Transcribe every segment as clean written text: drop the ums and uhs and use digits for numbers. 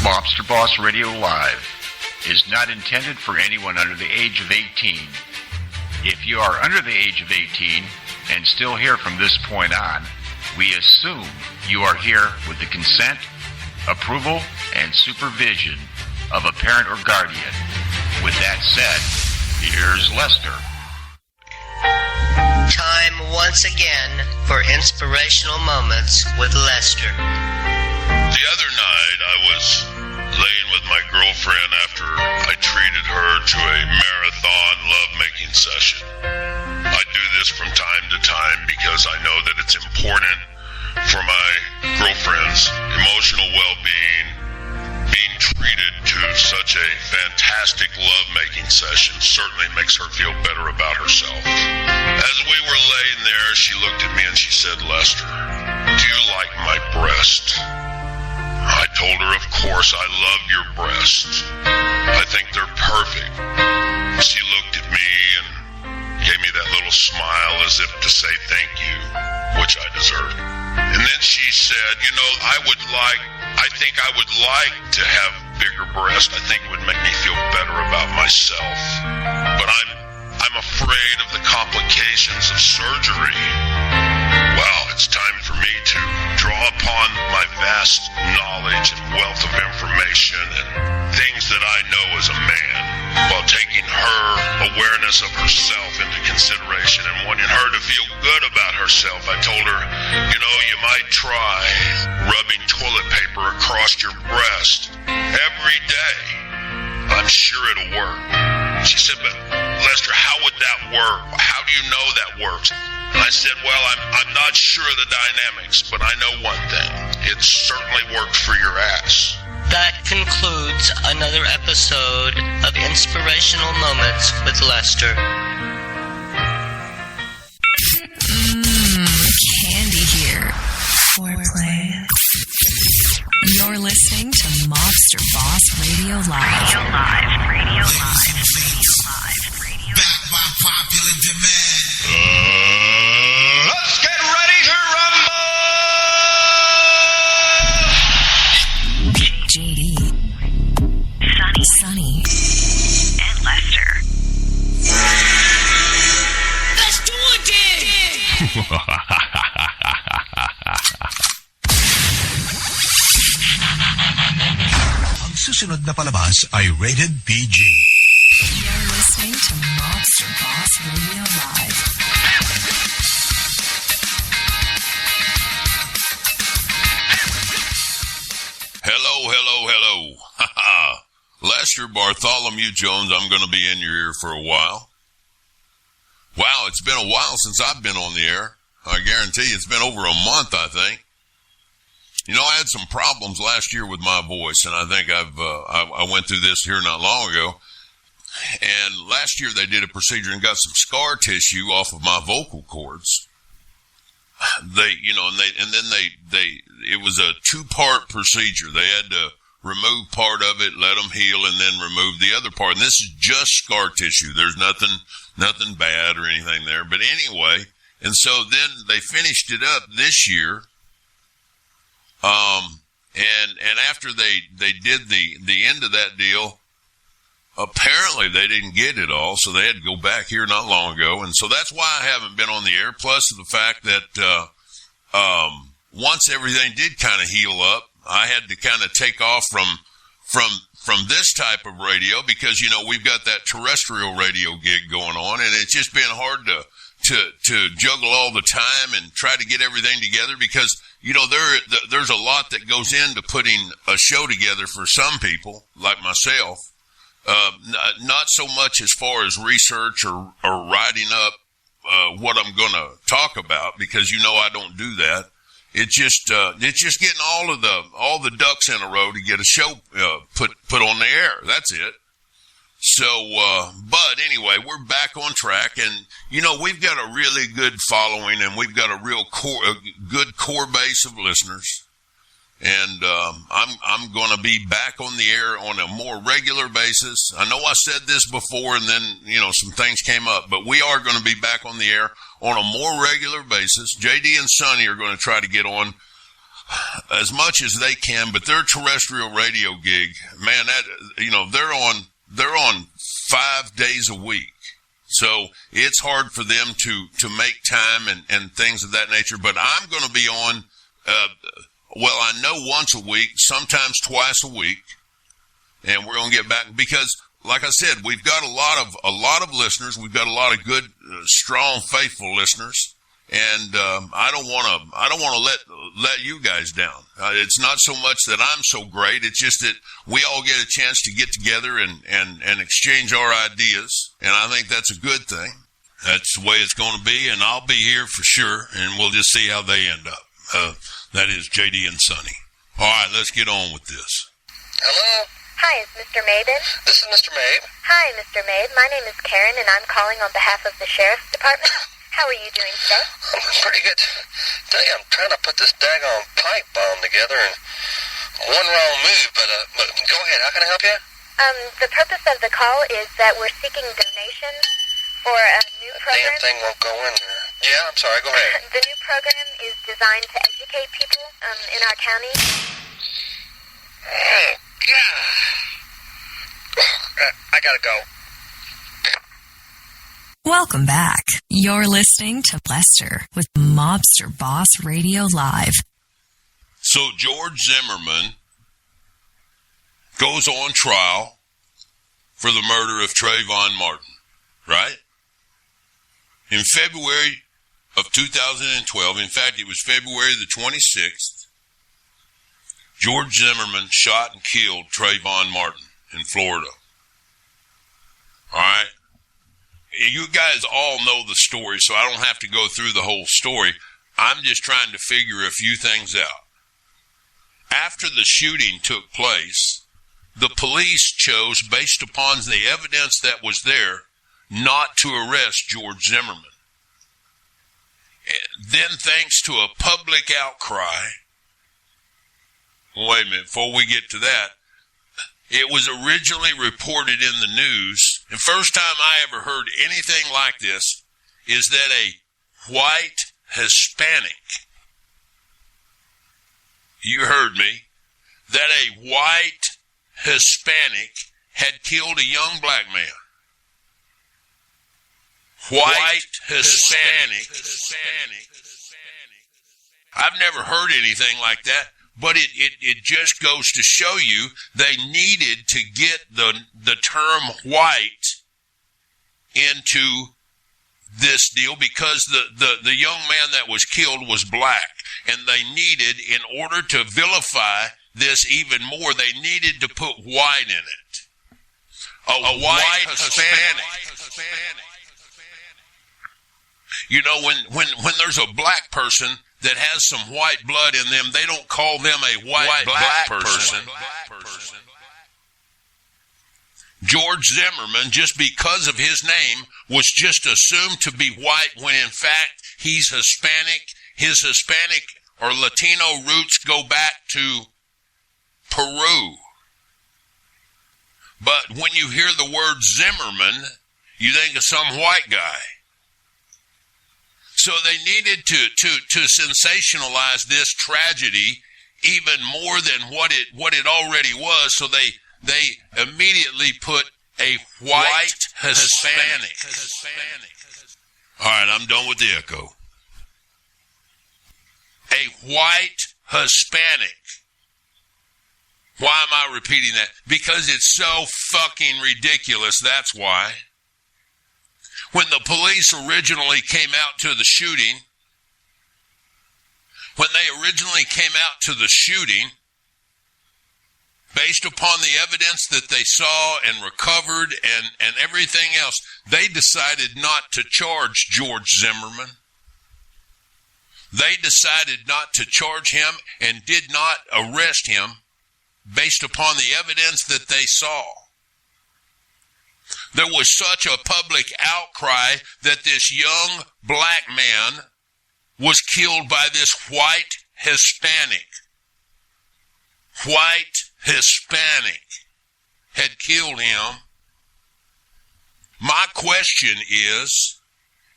Mobster Boss Radio Live is not intended for anyone under the age of 18. If you are under the age of 18 and still here from this point on, we assume you are here with the consent, approval, and supervision of a parent or guardian. With that said, here's Lester. Time once again for inspirational moments with Lester. The other night I was laying with my girlfriend after I treated her to a marathon lovemaking session. I do this from time to time because I know that it's important for my girlfriend's emotional well-being. Being treated to such a fantastic lovemaking session certainly makes her feel better about herself. As we were laying there, she looked at me and she said, "Lester, do you like my breast?" I told her, "Of course, I love your breasts. I think they're perfect." She looked at me and gave me that little smile as if to say thank you, which I deserved. And then she said, I think I would like to have bigger breasts. I think it would make me feel better about myself. But I'm afraid of the complications of surgery. Well, it's time for me to draw upon my vast knowledge and wealth of information and things that I know as a man, while taking her awareness of herself into consideration and wanting her to feel good about herself. I told her, you might try rubbing toilet paper across your breast every day. I'm sure it'll work. She said, "But Lester, how would that work? How do you know that works?" And I said, "Well, I'm not sure of the dynamics, but I know one thing. It certainly worked for your ass." That concludes another episode of Inspirational Moments with Lester. Candy here. Foreplay. You're listening to Mobster Boss Radio Live. Radio Live. Back by popular demand. Let's get ready to rumble! JD. Sunny. And Lester. Let's do it again! Ang susunod na palabas ay rated PG. You're listening to Mobster Boss Radio Live. Hello. Lester Bartholomew Jones, I'm going to be in your ear for a while. Wow, it's been a while since I've been on the air. I guarantee you it's been over a month, I think. I had some problems last year with my voice, and I think I went through this here not long ago. And last year they did a procedure and got some scar tissue off of my vocal cords. It was a 2-part procedure. They had to remove part of it, let them heal, and then remove the other part. And this is just scar tissue. There's nothing bad or anything there. But anyway, and so then they finished it up this year. And after they did the end of that deal, apparently they didn't get it all, so they had to go back here not long ago. And so that's why I haven't been on the air, plus the fact that once everything did kind of heal up, I had to kind of take off from this type of radio because, we've got that terrestrial radio gig going on, and it's just been hard to juggle all the time and try to get everything together because, there's a lot that goes into putting a show together for some people, like myself. Not so much as far as research or writing up what I'm going to talk about, because I don't do that. It's just getting all the ducks in a row to get a show put on the air. That's it. So, but anyway, we're back on track, and we've got a really good following, and we've got a good core base of listeners. And I'm going to be back on the air on a more regular basis. I know I said this before, and then some things came up, but we are going to be back on the air on a more regular basis. JD and Sonny are going to try to get on as much as they can, but their terrestrial radio gig, man, that, they're on 5 days a week. So it's hard for them to make time and things of that nature. But I'm going to be on, I know once a week, sometimes twice a week. And we're going to get back because, like I said, we've got a lot of listeners. We've got a lot of good, strong, faithful listeners. And I don't want to let you guys down. It's not so much that I'm so great. It's just that we all get a chance to get together and exchange our ideas. And I think that's a good thing. That's the way it's going to be. And I'll be here for sure. And we'll just see how they end up. That is JD and Sonny. All right, let's get on with this. Hello? Hi, is Mr. Maben? This is Mr. Mabe. Hi, Mr. Mabe. My name is Karen, and I'm calling on behalf of the Sheriff's Department. How are you doing today? I'm pretty good. Tell you, I'm trying to put this daggone pipe bomb together, and one wrong move, but go ahead. How can I help you? The purpose of the call is that we're seeking donations for a new program. Damn thing won't go in there. Yeah, I'm sorry. Go ahead. The new program is designed to educate people in our county. Oh, God. I gotta go. Welcome back. You're listening to Lester with Mobster Boss Radio Live. So George Zimmerman goes on trial for the murder of Trayvon Martin, right? In February of 2012, in fact, it was February the 26th, George Zimmerman shot and killed Trayvon Martin in Florida. All right? You guys all know the story, so I don't have to go through the whole story. I'm just trying to figure a few things out. After the shooting took place, the police chose, based upon the evidence that was there, not to arrest George Zimmerman. Then, thanks to a public outcry, wait a minute, before we get to that, it was originally reported in the news, and first time I ever heard anything like this, is that a white Hispanic, you heard me, that a white Hispanic had killed a young black man. White Hispanic. I've never heard anything like that. But it just goes to show you they needed to get the term white into this deal because the young man that was killed was black. And they needed, in order to vilify this even more, they needed to put white in it. A white Hispanic. You know, when there's a black person that has some white blood in them, they don't call them a white black person. George Zimmerman, just because of his name, was just assumed to be white when in fact he's Hispanic. His Hispanic or Latino roots go back to Peru. But when you hear the word Zimmerman, you think of some white guy. So they needed to sensationalize this tragedy even more than what it already was. So they immediately put a white Hispanic. All right, I'm done with the echo. A white Hispanic. Why am I repeating that? Because it's so fucking ridiculous, that's why. When the police originally came out to the shooting, based upon the evidence that they saw and recovered and everything else, they decided not to charge George Zimmerman. They decided not to charge him and did not arrest him based upon the evidence that they saw. There was such a public outcry that this young black man was killed by this white Hispanic. White Hispanic had killed him. My question is,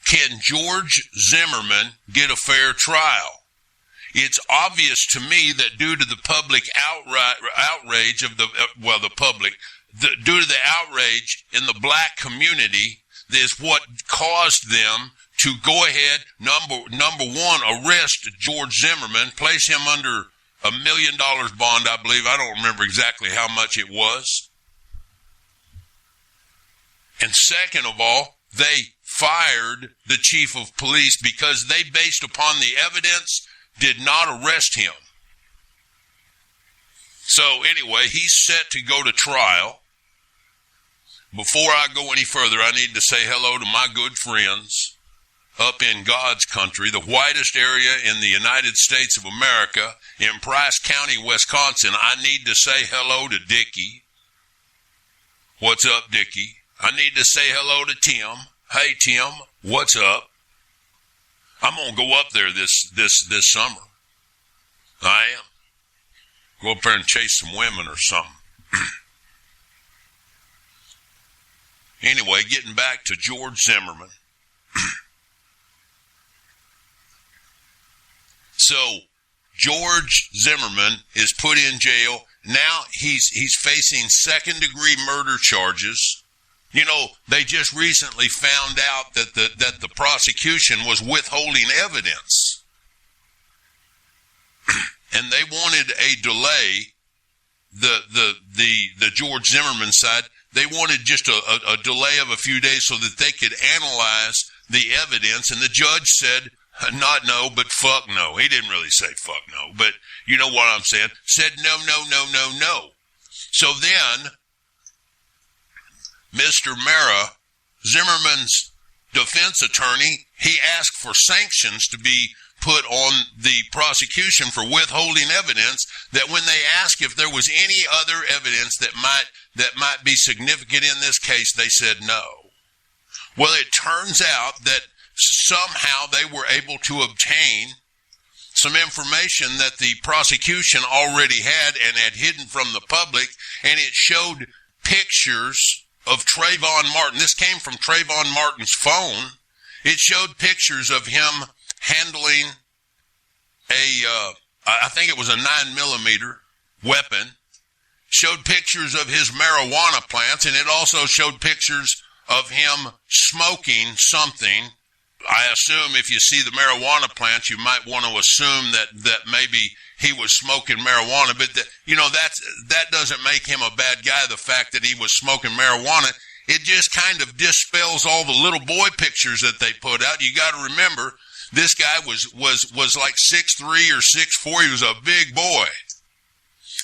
can George Zimmerman get a fair trial? it's obvious to me that due to the public outrage of due to the outrage in the black community, is what caused them to go ahead, number one, arrest George Zimmerman, place him under $1 million bond, I believe. I don't remember exactly how much it was. And second of all, they fired the chief of police because they, based upon the evidence, did not arrest him. So anyway, he's set to go to trial. Before I go any further, I need to say hello to my good friends up in God's country, the whitest area in the United States of America, in Price County, Wisconsin. I need to say hello to Dickie. What's up, Dickie? I need to say hello to Tim. Hey, Tim, what's up? I'm going to go up there this summer. I am. Go up there and chase some women or something. Anyway, getting back to George Zimmerman. So, George Zimmerman is put in jail. Now he's facing second-degree murder charges. You know, they just recently found out that the prosecution was withholding evidence. And they wanted a delay, the George Zimmerman side. They wanted just a delay of a few days so that they could analyze the evidence. And the judge said, not no, but fuck no. He didn't really say fuck no, but you know what I'm saying. Said no. So then, Mr. Mara, Zimmerman's defense attorney, he asked for sanctions to be put on the prosecution for withholding evidence, that when they asked if there was any other evidence that might be significant in this case, they said no. Well, it turns out that somehow they were able to obtain some information that the prosecution already had and had hidden from the public, and it showed pictures of Trayvon Martin. This came from Trayvon Martin's phone. It showed pictures of him handling I think it was a 9mm weapon. Showed pictures of his marijuana plants, and it also showed pictures of him smoking something. I assume if you see the marijuana plants, you might want to assume that maybe he was smoking marijuana, but that doesn't make him a bad guy. The fact that he was smoking marijuana, it just kind of dispels all the little boy pictures that they put out. You got to remember, this guy was like 6'3" or 6'4". He was a big boy.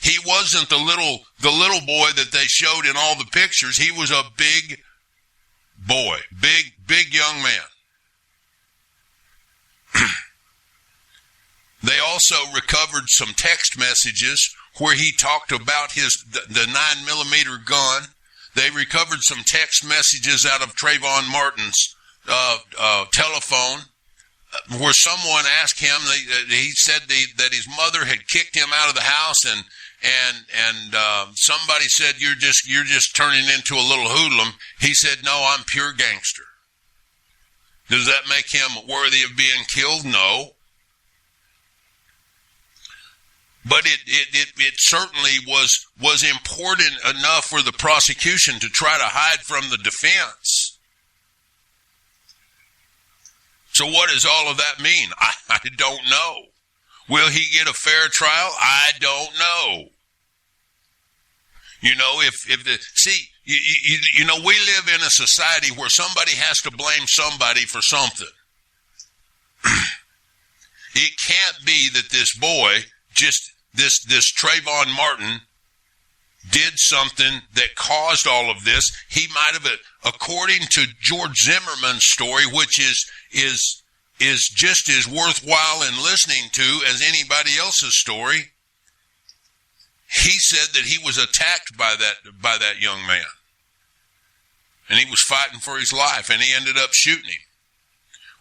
He wasn't the little boy that they showed in all the pictures. He was a big boy, big young man. They also recovered some text messages where he talked about the 9mm gun. They recovered some text messages out of Trayvon Martin's telephone, where someone asked him. He said that his mother had kicked him out of the house, and somebody said, "You're just turning into a little hoodlum." He said, "No, I'm pure gangster." Does that make him worthy of being killed? No. But it certainly was important enough for the prosecution to try to hide from the defense. So what does all of that mean? I don't know. Will he get a fair trial? I don't know. We live in a society where somebody has to blame somebody for something. It can't be that this boy, this Trayvon Martin, did something that caused all of this. He might have, according to George Zimmerman's story, which is just as worthwhile in listening to as anybody else's story. He said that he was attacked by that young man, and he was fighting for his life, and he ended up shooting him.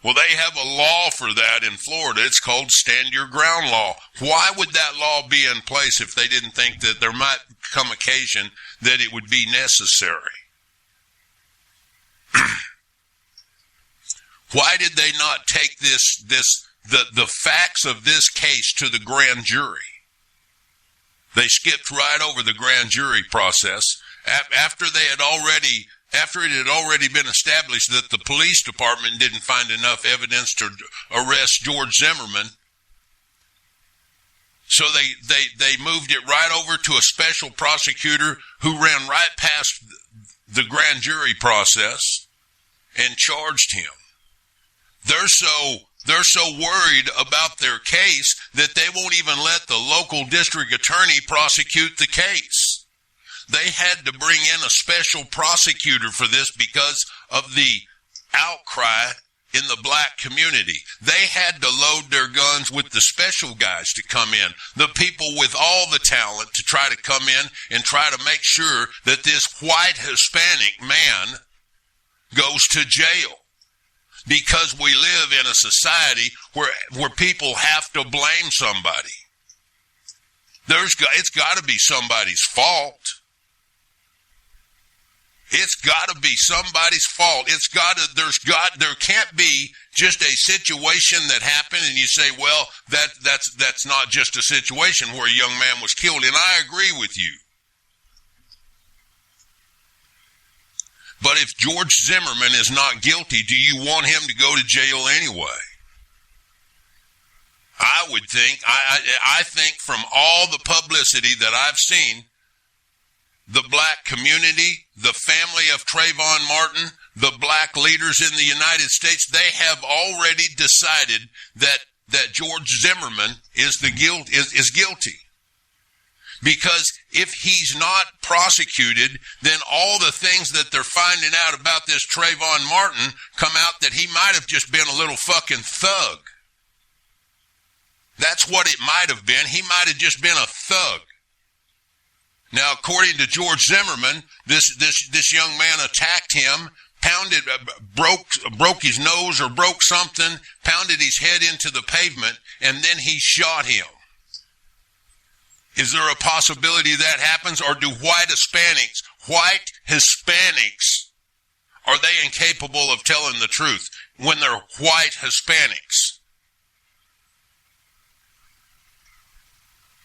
Well, they have a law for that in Florida. It's called Stand Your Ground Law. Why would that law be in place if they didn't think that there might come occasion that it would be necessary? Why did they not take this the facts of this case to the grand jury. They skipped right over the grand jury process after it had already been established that the police department didn't find enough evidence to arrest George Zimmerman. So they moved it right over to a special prosecutor who ran right past the grand jury process and charged him. They're so worried about their case that they won't even let the local district attorney prosecute the case. They had to bring in a special prosecutor for this because of the outcry in the black community. They had to load their guns with the special guys to come in, the people with all the talent to try to come in and try to make sure that this white Hispanic man goes to jail. Because we live in a society where people have to blame somebody. It's got to be somebody's fault. It's got to be somebody's fault. There can't be just a situation that happened and you say, well, that's not just a situation where a young man was killed. And I agree with you. But if George Zimmerman is not guilty, do you want him to go to jail anyway? I would think, I think from all the publicity that I've seen, the black community, the family of Trayvon Martin, the black leaders in the United States, they have already decided that George Zimmerman is guilty. Because if he's not prosecuted, then all the things that they're finding out about this Trayvon Martin come out that he might have just been a little fucking thug. That's what it might have been. He might have just been a thug. Now, according to George Zimmerman, this young man attacked him, pounded, broke his nose or broke something, pounded his head into the pavement, and then he shot him. Is there a possibility that happens? Or do white Hispanics, are they incapable of telling the truth when they're white Hispanics?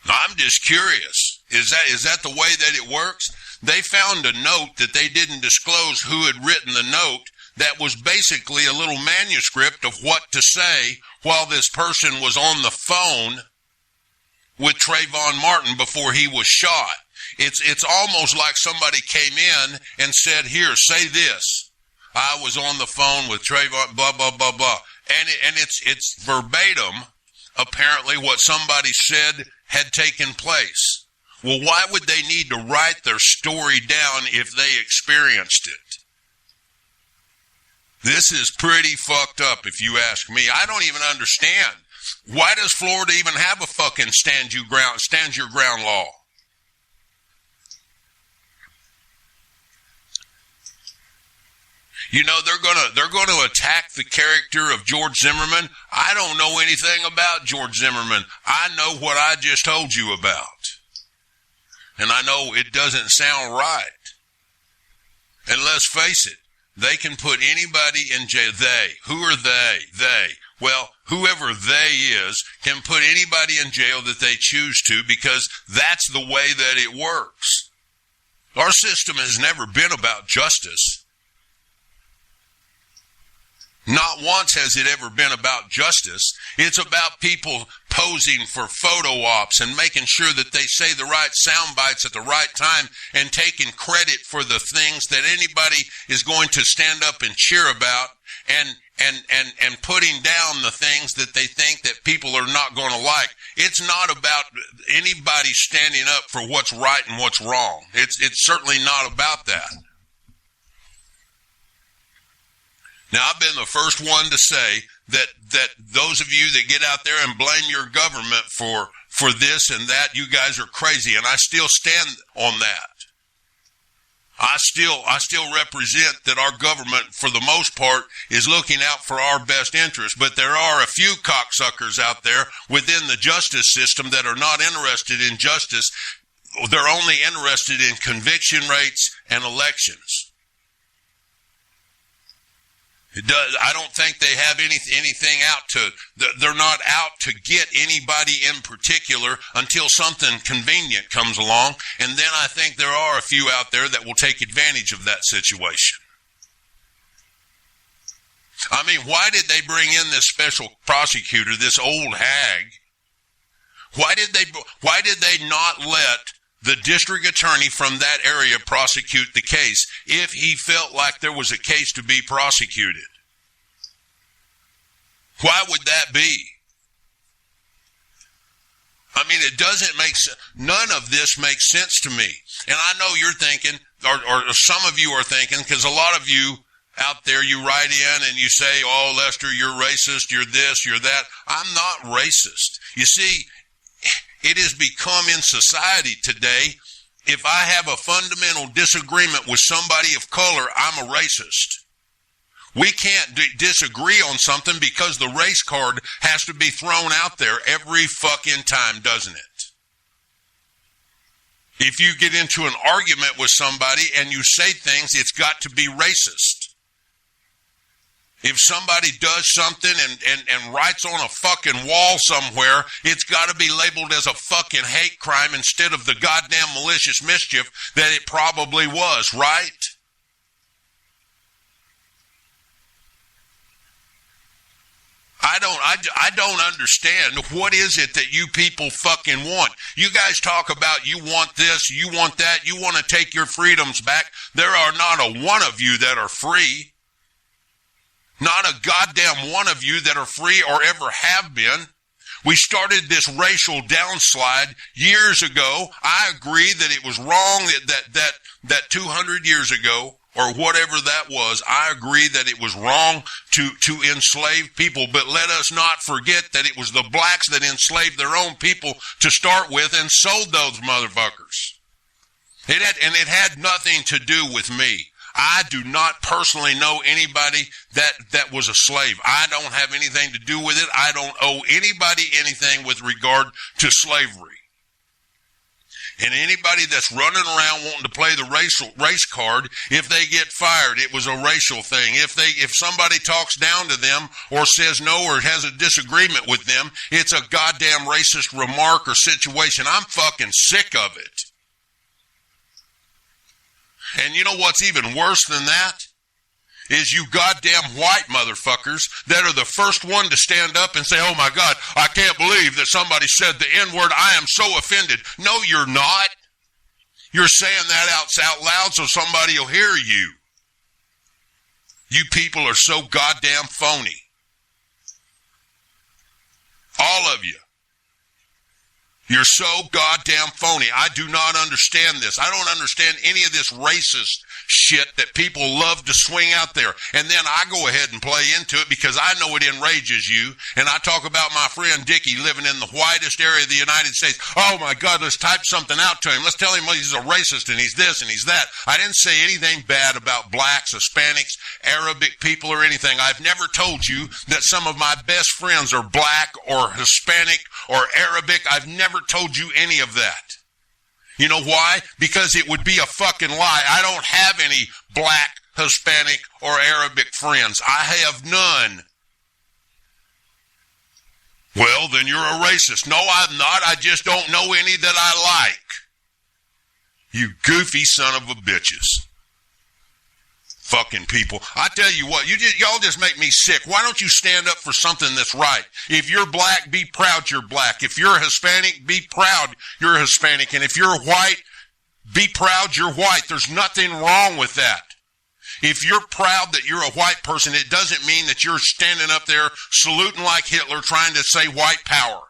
I'm just curious. Is that the way that it works? They found a note that they didn't disclose who had written the note that was basically a little manuscript of what to say while this person was on the phone with Trayvon Martin before he was shot. It's almost like somebody came in and said, here, say this. I was on the phone with Trayvon, blah, blah, blah, blah. And it's verbatim, apparently, what somebody said had taken place. Well, why would they need to write their story down if they experienced it? This is pretty fucked up, if you ask me. I don't even understand. Why does Florida even have a fucking stand your ground law? You know, they're gonna attack the character of George Zimmerman. I don't know anything about George Zimmerman. I know what I just told you about. And I know it doesn't sound right. And let's face it, they can put anybody in jail. Who are they? Well, whoever they is can put anybody in jail that they choose to because that's the way that it works. Our system has never been about justice. Not once has it ever been about justice. It's about people posing for photo ops and making sure that they say the right sound bites at the right time and taking credit for the things that anybody is going to stand up and cheer about and putting down the things that they think that people are not going to like. It's not about anybody standing up for what's right and what's wrong. It's certainly not about that. Now, I've been the first one to say that those of you that get out there and blame your government for this and that, you guys are crazy, and I still stand on that. I still represent that our government, for the most part, is looking out for our best interests, but there are a few cocksuckers out there within the justice system that are not interested in justice. They're only interested in conviction rates and elections. I don't think they have anything out to, they're not out to get anybody in particular until something convenient comes along. And then I think there are a few out there that will take advantage of that situation. I mean, why did they bring in this special prosecutor, this old hag? Why did they not let the district attorney from that area prosecute the case if he felt like there was a case to be prosecuted? Why would that be? I mean, it doesn't make sense. None of this makes sense to me. And I know you're thinking, or some of you are thinking, because a lot of you out there, you write in and you say, oh, Lester, you're racist, you're this, you're that. I'm not racist. You see, it has become in society today, if I have a fundamental disagreement with somebody of color, I'm a racist. We can't disagree on something because the race card has to be thrown out there every fucking time, doesn't it? If you get into an argument with somebody and you say things, it's got to be racist. If somebody does something and writes on a fucking wall somewhere, it's got to be labeled as a fucking hate crime instead of the goddamn malicious mischief that it probably was, right? I don't understand. What is it that you people fucking want? You guys talk about you want this, you want that, you want to take your freedoms back. There are not a one of you that are free. Not a goddamn one of you that are free or ever have been. We started this racial downslide years ago. I agree that it was wrong that 200 years ago, or whatever that was, I agree that it was wrong to enslave people, but let us not forget that it was the blacks that enslaved their own people to start with and sold those motherfuckers. It had nothing to do with me. I do not personally know anybody that was a slave. I don't have anything to do with it. I don't owe anybody anything with regard to slavery. And anybody that's running around wanting to play the race card, if they get fired, it was a racial thing. If somebody talks down to them or says no or has a disagreement with them, it's a goddamn racist remark or situation. I'm fucking sick of it. And you know what's even worse than that? Is you goddamn white motherfuckers that are the first one to stand up and say, oh my God, I can't believe that somebody said the N-word. I am so offended. No, you're not. You're saying that out loud so somebody will hear you. You people are so goddamn phony. All of you. You're so goddamn phony. I do not understand this. I don't understand any of this racist shit that people love to swing out there. And then I go ahead and play into it because I know it enrages you. And I talk about my friend Dickie living in the whitest area of the United States. Oh my God, let's type something out to him. Let's tell him he's a racist and he's this and he's that. I didn't say anything bad about blacks, Hispanics, Arabic people or anything. I've never told you that some of my best friends are black or Hispanic or Arabic. I've never told you any of that. You know why? Because it would be a fucking lie. I don't have any black, Hispanic, or Arabic friends. I have none. Well, then you're a racist. No, I'm not. I just don't know any that I like. You goofy son of a bitches. Fucking people. I tell you what, y'all just make me sick. Why don't you stand up for something that's right? If you're black, be proud you're black. If you're Hispanic, be proud you're Hispanic. And if you're white, be proud you're white. There's nothing wrong with that. If you're proud that you're a white person, it doesn't mean that you're standing up there saluting like Hitler trying to say white power.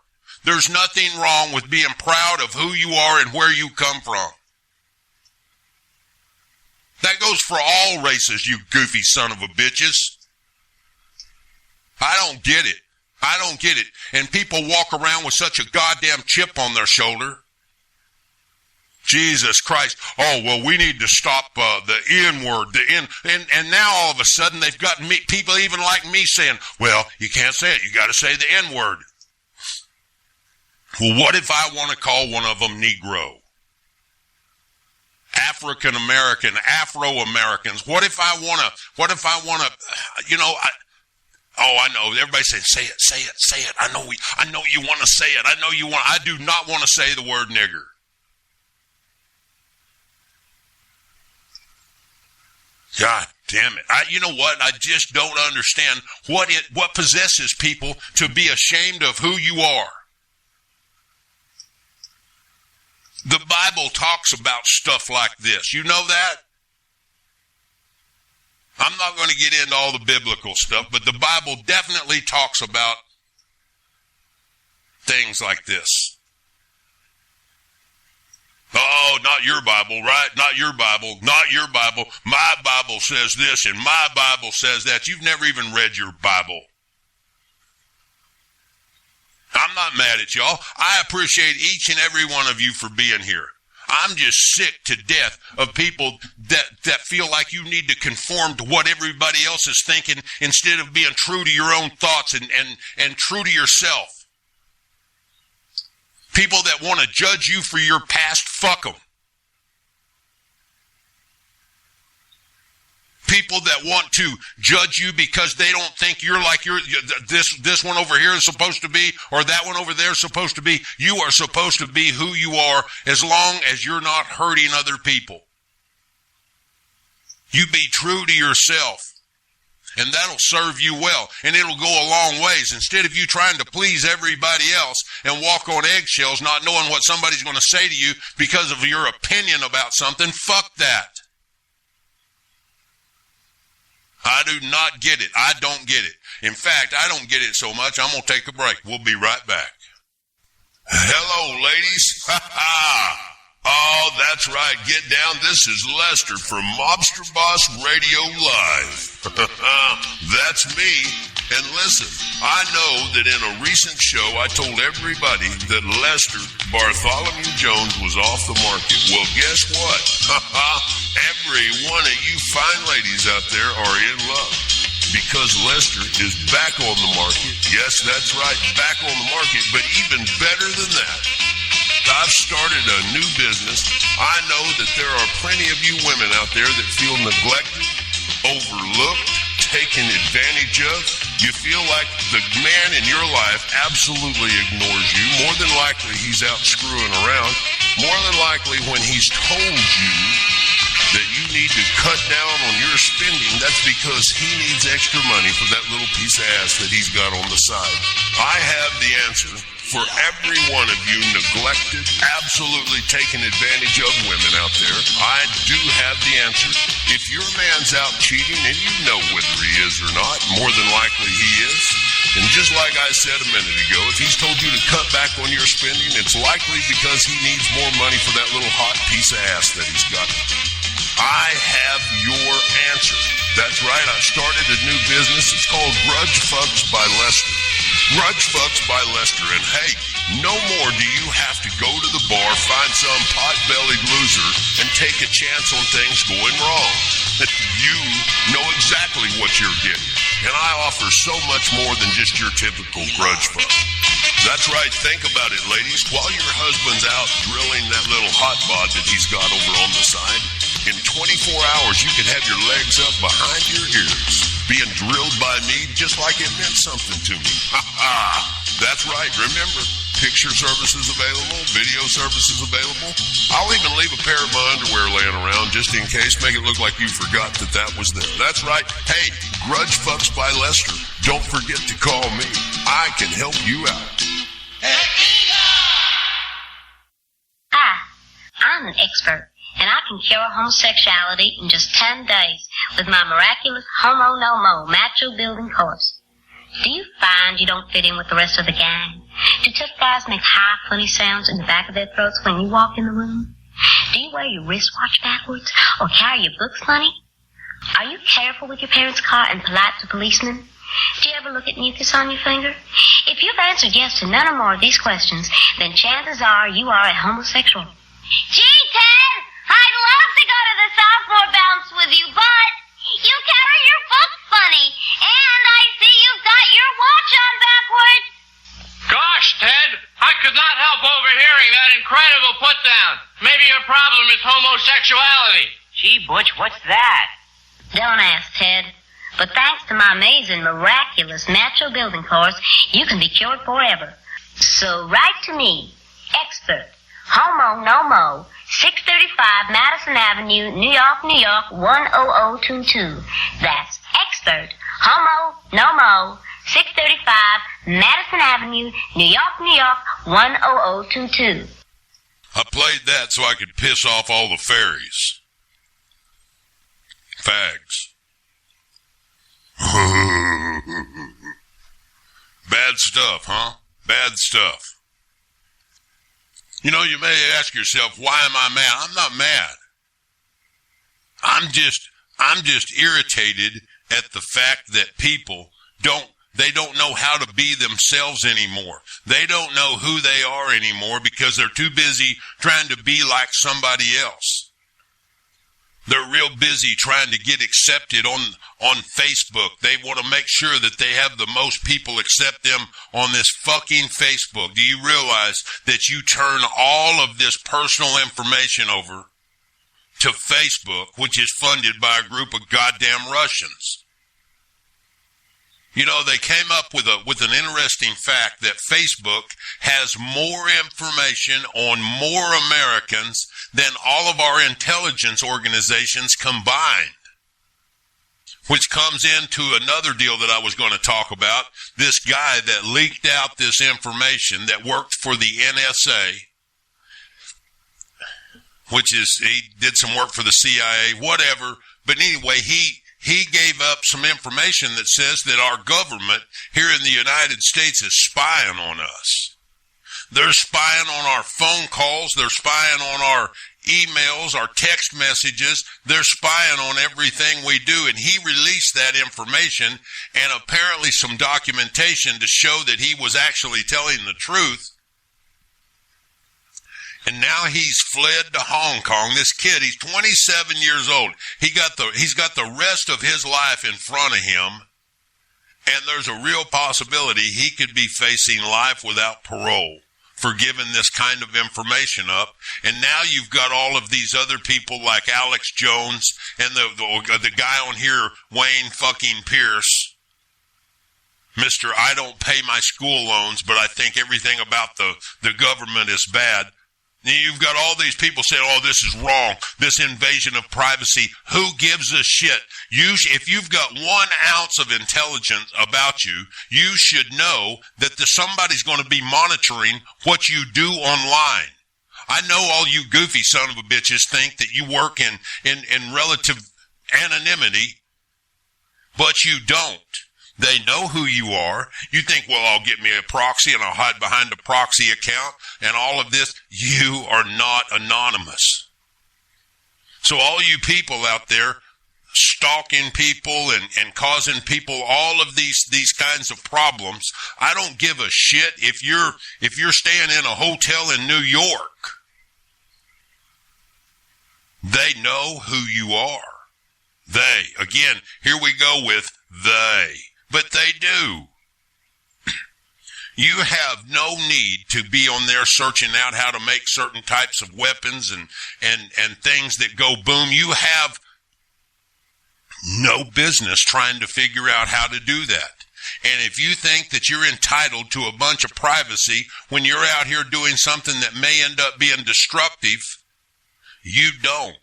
There's nothing wrong with being proud of who you are and where you come from. That goes for all races, you goofy son of a bitches. I don't get it. I don't get it. And people walk around with such a goddamn chip on their shoulder. Jesus Christ. Oh, well, we need to stop the N-word. And now all of a sudden they've got people even like me saying, well, you can't say it. You got to say the N-word. Well, what if I want to call one of them Negro? African American, Afro Americans. What if I want to, I know. Everybody says, say it. I know you want to say it. I do not want to say the word nigger. God damn it. You know what? I just don't understand what possesses people to be ashamed of who you are. The Bible talks about stuff like this. You know that? I'm not going to get into all the biblical stuff, but the Bible definitely talks about things like this. Oh, not your Bible, right? Not your Bible. Not your Bible. My Bible says this and my Bible says that. You've never even read your Bible. I'm not mad at y'all. I appreciate each and every one of you for being here. I'm just sick to death of people that feel like you need to conform to what everybody else is thinking instead of being true to your own thoughts and true to yourself. People that want to judge you for your past, fuck them. People that want to judge you because they don't think you're like this one over here is supposed to be, or that one over there is supposed to be. You are supposed to be who you are as long as you're not hurting other people. You be true to yourself, and that'll serve you well, and it'll go a long ways. Instead of you trying to please everybody else and walk on eggshells, not knowing what somebody's going to say to you because of your opinion about something, fuck that. I do not get it. I don't get it. In fact, I don't get it so much, I'm going to take a break. We'll be right back. Hello, ladies. Oh, that's right. Get down. This is Lester from Mobster Boss Radio Live. That's me. And listen, I know that in a recent show, I told everybody that Lester Bartholomew Jones was off the market. Well, guess what? Every one of you fine ladies out there are in love because Lester is back on the market. Yes, that's right, back on the market, but even better than that, I've started a new business. I know that there are plenty of you women out there that feel neglected, overlooked, taken advantage of. You feel like the man in your life absolutely ignores you. More than likely, he's out screwing around. More than likely, when he's told you that you need to cut down on your spending, that's because he needs extra money for that little piece of ass that he's got on the side. I have the answer for every one of you neglected, absolutely taken advantage of women out there. I do have the answer. If your man's out cheating, and you know whether he is or not, more than likely he is. And just like I said a minute ago, if he's told you to cut back on your spending, it's likely because he needs more money for that little hot piece of ass that he's got. I have your answer. That's right, I've started a new business. It's called Grudge Fucks by Lester. Grudge Fucks by Lester. And hey, no more do you have to go to the bar, find some pot-bellied loser, and take a chance on things going wrong. You know exactly what you're getting. And I offer so much more than just your typical grudge fuck. That's right, think about it, ladies. While your husband's out drilling that little hot bod that he's got over on the side, in 24 hours you can have your legs up behind your ears, being drilled by me just like it meant something to me. That's right, remember, picture services available, video services available. I'll even leave a pair of my underwear laying around just in case, make it look like you forgot that was there. That's right, hey, Grudge Fucks by Lester. Don't forget to call me. I can help you out. Hi, I'm an expert, and I can cure homosexuality in just 10 days with my miraculous Homo No Mo macho building course. Do you find you don't fit in with the rest of the gang? Do tough guys make high, funny sounds in the back of their throats when you walk in the room? Do you wear your wristwatch backwards or carry your books funny? Are you careful with your parents' car and polite to policemen? Do you ever look at mucus on your finger? If you've answered yes to none or more of these questions, then chances are you are a homosexual. Gee, Ted, I'd love to go to the sophomore bounce with you, but you carry your books funny, and I see you've got your watch on backwards. Gosh, Ted, I could not help overhearing that incredible put-down. Maybe your problem is homosexuality. Gee, Butch, what's that? Don't ask, Ted. But thanks to my amazing, miraculous natural building course, you can be cured forever. So write to me, expert, homo no mo, 635 Madison Avenue, New York, New York, 10022. That's expert, homo no mo, 635 Madison Avenue, New York, New York, 10022. I played that so I could piss off all the fairies. Fags. Bad stuff, huh? Bad stuff. You know, you may ask yourself, why am I mad? I'm not mad. I'm just irritated at the fact that people don't know how to be themselves anymore. They don't know who they are anymore because they're too busy trying to be like somebody else. They're real busy trying to get accepted on Facebook. They want to make sure that they have the most people accept them on this fucking Facebook. Do you realize that you turn all of this personal information over to Facebook, which is funded by a group of goddamn Russians? You know, they came up with an interesting fact that Facebook has more information on more Americans than all of our intelligence organizations combined. Which comes into another deal that I was going to talk about. This guy that leaked out this information that worked for the NSA, which is, he did some work for the CIA, whatever. But anyway, he gave up some information that says that our government here in the United States is spying on us. They're spying on our phone calls. They're spying on our emails, our text messages. They're spying on everything we do. And he released that information and apparently some documentation to show that he was actually telling the truth. And now he's fled to Hong Kong. This kid, he's 27 years old. He's got the rest of his life in front of him. And there's a real possibility he could be facing life without parole for giving this kind of information up. And now you've got all of these other people like Alex Jones and the guy on here, Wayne fucking Pierce. Mr. I don't pay my school loans, but I think everything about the government is bad. You've got all these people saying, oh, this is wrong, this invasion of privacy. Who gives a shit? If you've got 1 ounce of intelligence about you, you should know that somebody's going to be monitoring what you do online. I know all you goofy son of a bitches think that you work in relative anonymity, but you don't. They know who you are. You think, well, I'll get me a proxy and I'll hide behind a proxy account and all of this. You are not anonymous. So all you people out there stalking people and causing people all of these kinds of problems, I don't give a shit if you're staying in a hotel in New York. They know who you are. They. Again, here we go with they. But they do. You have no need to be on there searching out how to make certain types of weapons and things that go boom. You have no business trying to figure out how to do that. And if you think that you're entitled to a bunch of privacy when you're out here doing something that may end up being destructive, you don't.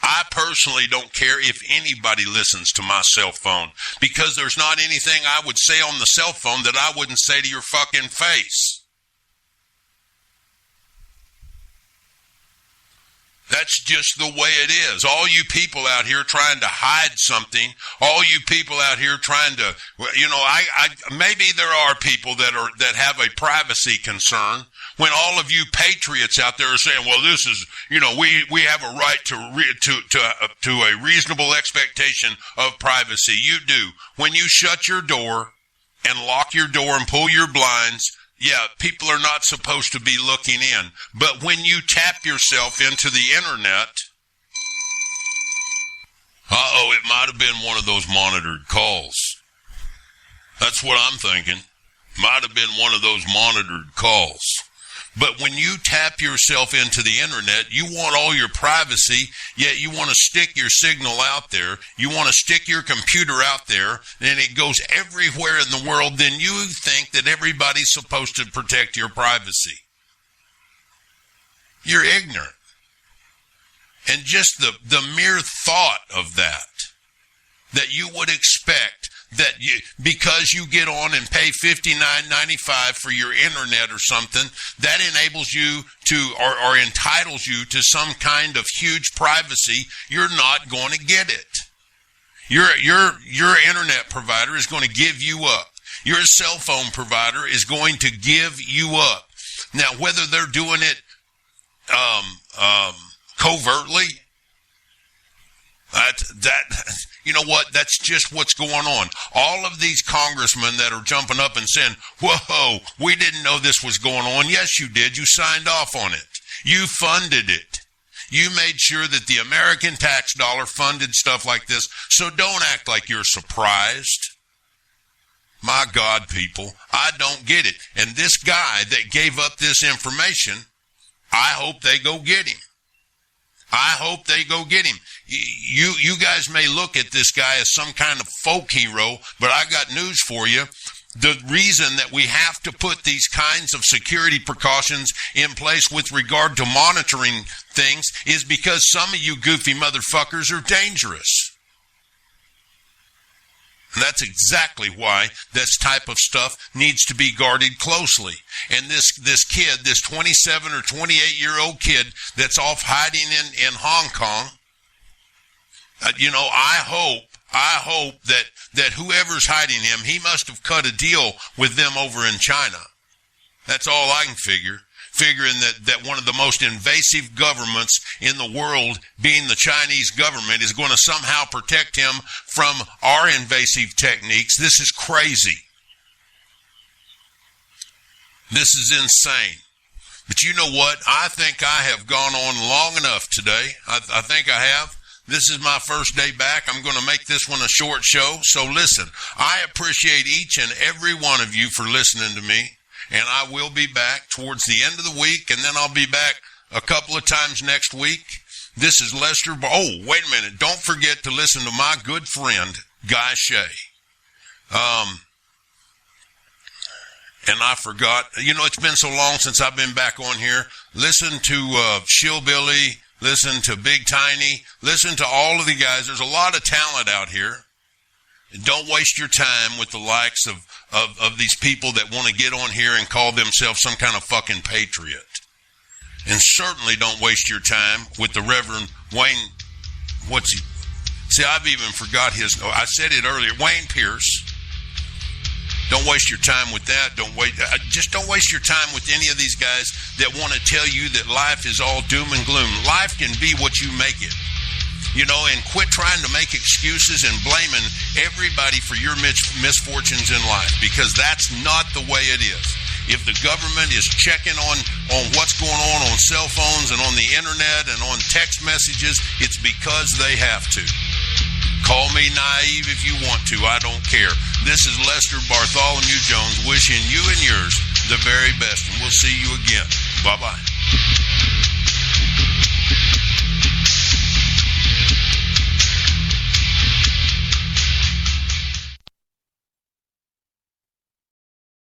I personally don't care if anybody listens to my cell phone because there's not anything I would say on the cell phone that I wouldn't say to your fucking face. That's just the way it is. All you people out here trying to hide something, all you people out here trying to, you know, maybe there are people that have a privacy concern when all of you patriots out there are saying, well, this is, you know, we have a right to a reasonable expectation of privacy. You do. When you shut your door and lock your door and pull your blinds, yeah, people are not supposed to be looking in. But when you tap yourself into the internet, it might have been one of those monitored calls. That's what I'm thinking. Might have been one of those monitored calls. But when you tap yourself into the internet, you want all your privacy, yet you want to stick your signal out there. You want to stick your computer out there, and it goes everywhere in the world. Then you think that everybody's supposed to protect your privacy. You're ignorant. And just the mere thought of that you would expect that because you get on and pay $59.95 for your internet or something, that enables you to or entitles you to some kind of huge privacy. You're not going to get it. Your internet provider is going to give you up. Your cell phone provider is going to give you up. Now, whether they're doing it covertly, you know what? That's just what's going on. All of these congressmen that are jumping up and saying, whoa, we didn't know this was going on. Yes, you did. You signed off on it. You funded it. You made sure that the American tax dollar funded stuff like this. So don't act like you're surprised. My God, people, I don't get it. And this guy that gave up this information, I hope they go get him. I hope they go get him. You guys may look at this guy as some kind of folk hero, but I got news for you. The reason that we have to put these kinds of security precautions in place with regard to monitoring things is because some of you goofy motherfuckers are dangerous. And that's exactly why this type of stuff needs to be guarded closely. And this kid, this 27 or 28-year-old kid that's off hiding in Hong Kong, I hope that whoever's hiding him, he must have cut a deal with them over in China. That's all I can figure. Figuring that one of the most invasive governments in the world, being the Chinese government, is going to somehow protect him from our invasive techniques. This is crazy. This is insane. But you know what? I think I have gone on long enough today. I think I have. This is my first day back. I'm going to make this one a short show. So listen, I appreciate each and every one of you for listening to me. And I will be back towards the end of the week, and then I'll be back a couple of times next week. This is Lester. Oh, wait a minute. Don't forget to listen to my good friend, Guy Shea. And I forgot. It's been so long since I've been back on here. Listen to Shillbilly. Listen to Big Tiny. Listen to all of the guys. There's a lot of talent out here. Don't waste your time with the likes of these people that want to get on here and call themselves some kind of fucking patriot. And certainly don't waste your time with the Reverend Wayne, see, I've even forgot I said it earlier, Wayne Pierce. Don't waste your time with that. Just don't waste your time with any of these guys that want to tell you that life is all doom and gloom. Life can be what you make it. And quit trying to make excuses and blaming everybody for your misfortunes in life, because that's not the way it is. If the government is checking on what's going on cell phones and on the internet and on text messages, it's because they have to. Call me naive if you want to. I don't care. This is Lester Bartholomew Jones wishing you and yours the very best, and we'll see you again. Bye-bye.